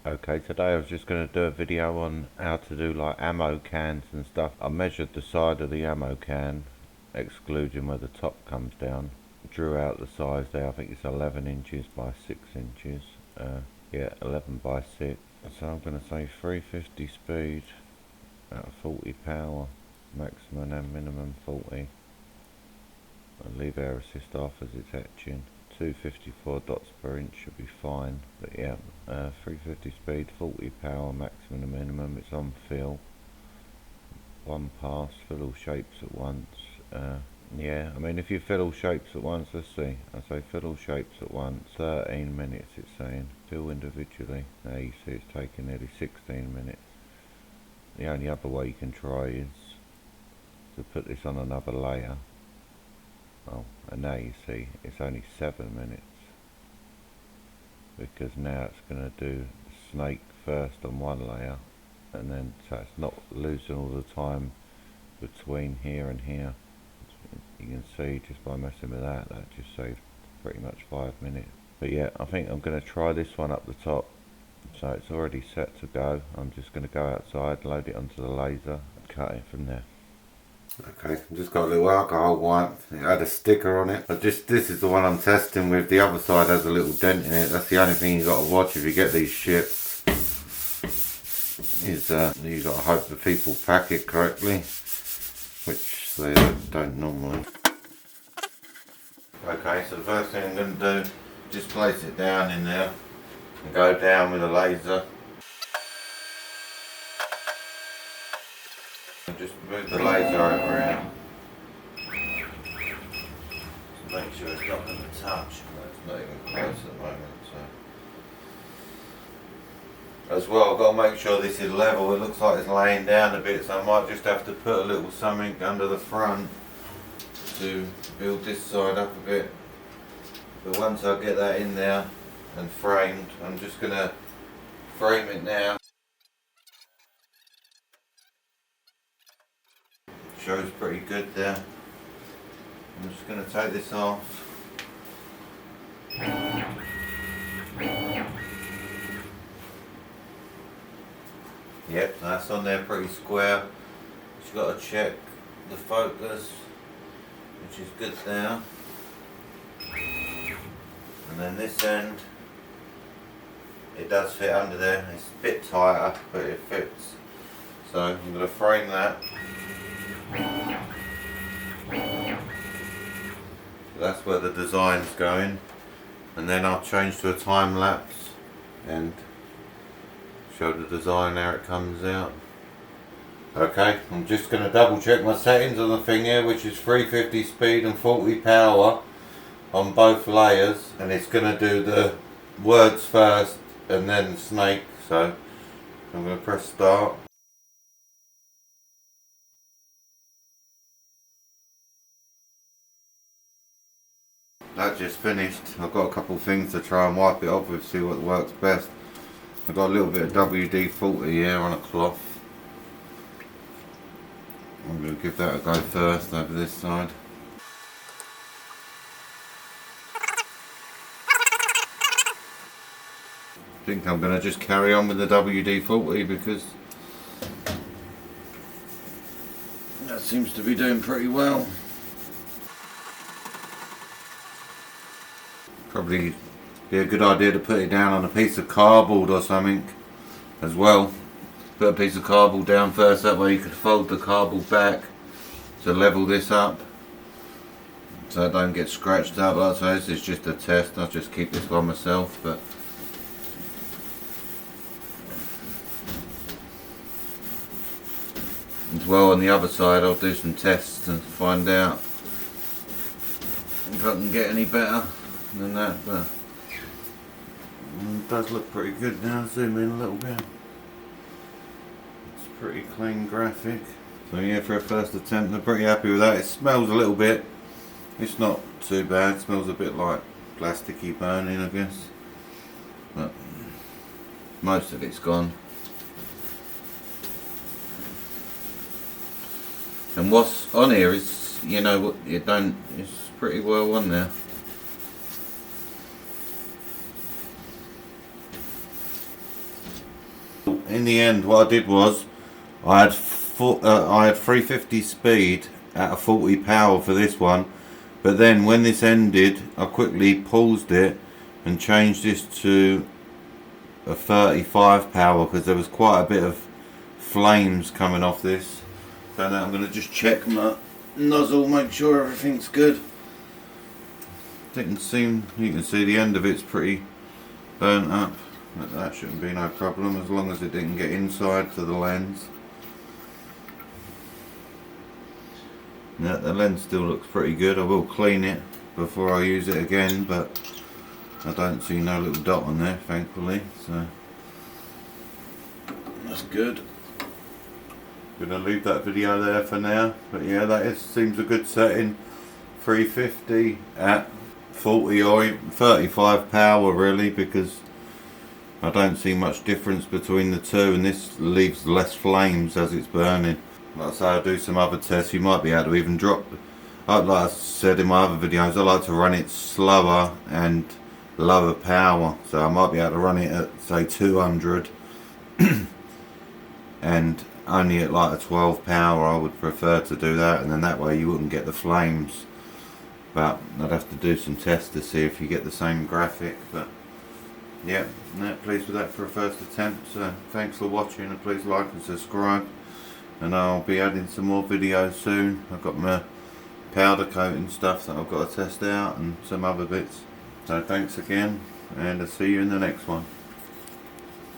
Okay, today I was just going to do a video on how to do like ammo cans and stuff. I measured the side of the ammo can, excluding where the top comes down. Drew out the size there, I think it's 11 inches by 6 inches. Yeah, 11 by 6. So I'm going to say 350 speed at 40 power, maximum and minimum 40. I'll leave air assist off as it's etching. 254 dots per inch should be fine, but yeah, 350 speed, 40 power, maximum and minimum. It's on fill, one pass, fill all shapes at once. Yeah, I mean if you fill all shapes at once, let's see, I say fill all shapes at once, 13 minutes it's saying, fill individually. Now you see it's taking nearly 16 minutes. The only other way you can try is to put this on another layer. Oh, and now you see it's only 7 minutes, because now it's going to do snake first on one layer, and then so it's not losing all the time between here and here. You can see just by messing with that just saved pretty much 5 minutes. But yeah, I think I'm going to try this one up the top. So it's already set to go. I'm just going to go outside, load it onto the laser and cut it from there. Okay, I've just got a little alcohol wipe. It had a sticker on it. This is the one I'm testing with. The other side has a little dent in it. That's the only thing you've got to watch if you get these shipped. Is you've got to hope that people pack it correctly, which they don't normally. Okay, so the first thing I'm going to do, just place it down in there and go down with a laser. Just move the laser over here. Make sure it's not going to touch. It's not even close at the moment. So. As well, I've got to make sure this is level. It looks like it's laying down a bit, so I might just have to put a little something under the front to build this side up a bit. But once I get that in there and framed, I'm just going to frame it now. Shows pretty good there. I'm just going to take this off. Yep, that's on there pretty square. Just got to check the focus, which is good there. And then this end, it does fit under there. It's a bit tighter, but it fits. So I'm going to frame that. So that's where the design's going, and then I'll change to a time lapse and show the design how it comes out. Okay, I'm just going to double check my settings on the thing here, which is 350 speed and 40 power on both layers, and it's going to do the words first and then snake. So I'm going to press start. That just finished. I've got a couple of things to try and wipe it off with, see what works best. I've got a little bit of WD-40 here on a cloth. I'm going to give that a go first over this side. I think I'm going to just carry on with the WD-40 because that seems to be doing pretty well. Probably be a good idea to put it down on a piece of cardboard or something as well. Put a piece of cardboard down first, that way you could fold the cardboard back to level this up so it don't get scratched up. Like so, this is just a test. I'll just keep this by myself, but as well on the other side I'll do some tests and find out if I can get any better than that, but it does look pretty good now. Zoom in a little bit. It's pretty clean graphic. So yeah, for a first attempt I'm pretty happy with that. It smells a little bit. It's not too bad. It smells a bit like plasticky burning, I guess. But most of it's gone. And what's on here is, you know, what you don't, it's pretty well on there. in the end what I did was I had 350 speed at a 40 power for this one, but then when this ended I quickly paused it and changed this to a 35 power because there was quite a bit of flames coming off this. So now I'm going to just check my nozzle, make sure everything's good. You can see the end of it's pretty burnt up, but that shouldn't be no problem as long as it didn't get inside to the lens. Yeah, the lens still looks pretty good. I will clean it before I use it again, but I don't see no little dot on there, thankfully, so that's good. I'm going to leave that video there for now, but yeah, that seems a good setting. 350 at 40 or 35 power really, because I don't see much difference between the two, and this leaves less flames as it's burning. Like I say, I'll do some other tests. You might be able to even drop, like I said in my other videos, I like to run it slower and lower power, so I might be able to run it at say 200 and only at like a 12 power. I would prefer to do that, and then that way you wouldn't get the flames, but I'd have to do some tests to see if you get the same graphic. But yeah, pleased with that for a first attempt. So thanks for watching, and please like and subscribe, and I'll be adding some more videos soon. I've got my powder coating stuff that I've got to test out and some other bits. So thanks again, and I'll see you in the next one.